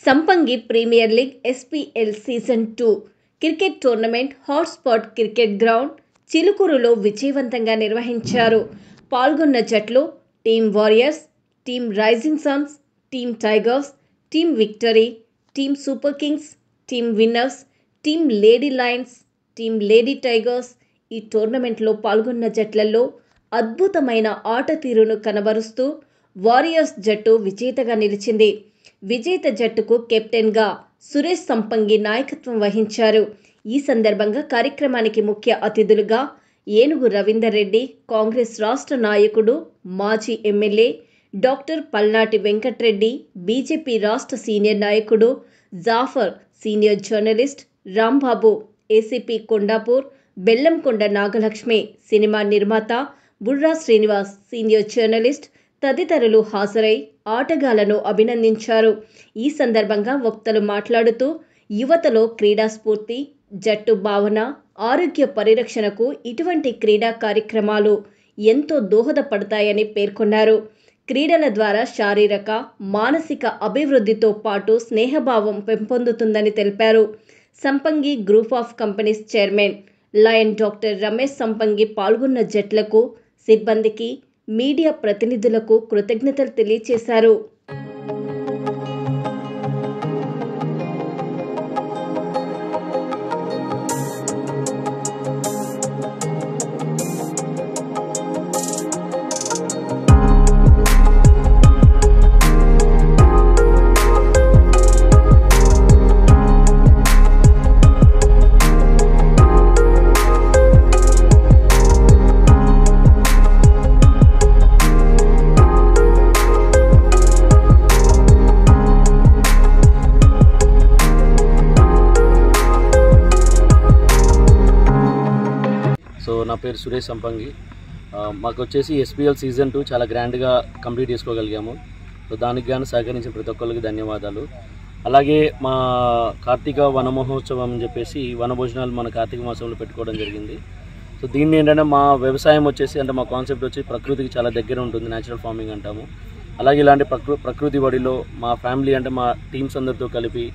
సంపంగి premier league SPL season 2 cricket tournament hotspot cricket ground చిలుకూరులో విజయవంతంగా నిర్వహించారు. పాల్గొన్న జట్లు team warriors, team rising suns, team tigers, team victory, team super kings, team winners, team lady lions, team lady tigers. ఈ టోర్నమెంట్లో పాల్గొన్న జట్లలో అద్భుతమైన ఆట తీరును కనబరుస్తూ వారియర్స్ జట్టు విజేతగా నిలిచింది. విజేత జట్టుకు కెప్టెన్గా సురేష్ సంపంగి నాయకత్వం వహించారు. ఈ సందర్భంగా కార్యక్రమానికి ముఖ్య అతిథులుగా ఏనుగు రవీందర్ రెడ్డి, కాంగ్రెస్ రాష్ట్ర నాయకుడు, మాజీ ఎమ్మెల్యే డాక్టర్ పల్నాటి వెంకట్రెడ్డి, బీజేపీ రాష్ట్ర సీనియర్ నాయకుడు Jafar, senior journalist Rambabu, ACP Kondapur, Bellamkonda Nagalakshmi, cinema నిర్మాత బుర్రా శ్రీనివాస్, సీనియర్ జర్నలిస్ట్ తదితరులు హాజరై ఆటగాళ్లను అభినందించారు. ఈ సందర్భంగా వక్తలు మాట్లాడుతూ యువతలో క్రీడా స్ఫూర్తి, జట్టు భావన, ఆరోగ్య పరిరక్షణకు ఇటువంటి క్రీడా కార్యక్రమాలు ఎంతో దోహదపడతాయని పేర్కొన్నారు. క్రీడల ద్వారా శారీరక, మానసిక అభివృద్ధితో పాటు స్నేహభావం పెంపొందుతుందని తెలిపారు. సంపంగి group of companies chairman lion doctor Ramesh సంపంగి పాల్గొన్న జట్లకు, సిబ్బందికి, మీడియా ప్రతినిధులకు కృతజ్ఞతలు తెలియజేశారు. సో నా పేరు సురేష్ సంపంగి. మాకు వచ్చేసి SPL సీజన్ 2 చాలా గ్రాండ్గా కంప్లీట్ చేసుకోగలిగాము. సో దానికి గాను సహకరించిన ప్రతి ఒక్కరికి ధన్యవాదాలు. అలాగే మా కార్తీక వన మహోత్సవం అని చెప్పేసి వనభోజనాలు మన కార్తీక మాసంలో పెట్టుకోవడం జరిగింది. సో దీన్ని ఏంటంటే మా వ్యవసాయం వచ్చేసి అంటే మా కాన్సెప్ట్ వచ్చి ప్రకృతికి చాలా దగ్గర ఉంటుంది, న్యాచురల్ ఫార్మింగ్ అంటాము. అలాగే ఇలాంటి ప్రకృతి బడిలో మా ఫ్యామిలీ అంటే మా టీమ్స్ అందరితో కలిపి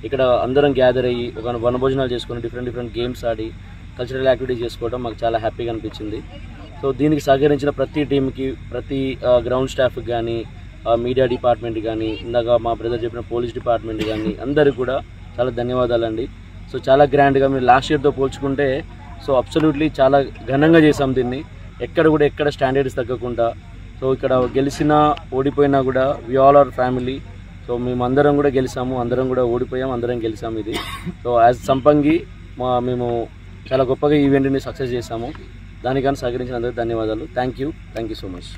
ఇక్కడ అందరం గ్యాదర్ అయ్యి ఒక వనభోజనాలు చేసుకొని డిఫరెంట్ గేమ్స్ ఆడి కల్చరల్ యాక్టివిటీస్ చేసుకోవడం మాకు చాలా హ్యాపీగా అనిపించింది. సో దీనికి సహకరించిన ప్రతి టీంకి, ప్రతి గ్రౌండ్ స్టాఫ్కి కానీ, మీడియా డిపార్ట్మెంట్ కానీ, ఇందాక మా బ్రదర్ చెప్పిన పోలీస్ డిపార్ట్మెంట్ కానీ అందరికి కూడా చాలా ధన్యవాదాలండి. సో చాలా గ్రాండ్గా మీరు లాస్ట్ ఇయర్తో పోల్చుకుంటే సో అబ్సల్యూట్లీ చాలా ఘనంగా చేసాం దీన్ని. ఎక్కడ స్టాండర్డ్స్ తగ్గకుండా. సో ఇక్కడ గెలిచినా ఓడిపోయినా కూడా we all are family. So మేము అందరం కూడా గెలిచాము, అందరం కూడా ఓడిపోయాము, అందరం గెలిచాము ఇది. సో యాజ్ సంపంగి మేము చాలా గొప్పగా ఈవెంట్ని సక్సెస్ చేశాము. దానికన్నా సహకరించిన అందరికీ ధన్యవాదాలు. Thank you so much.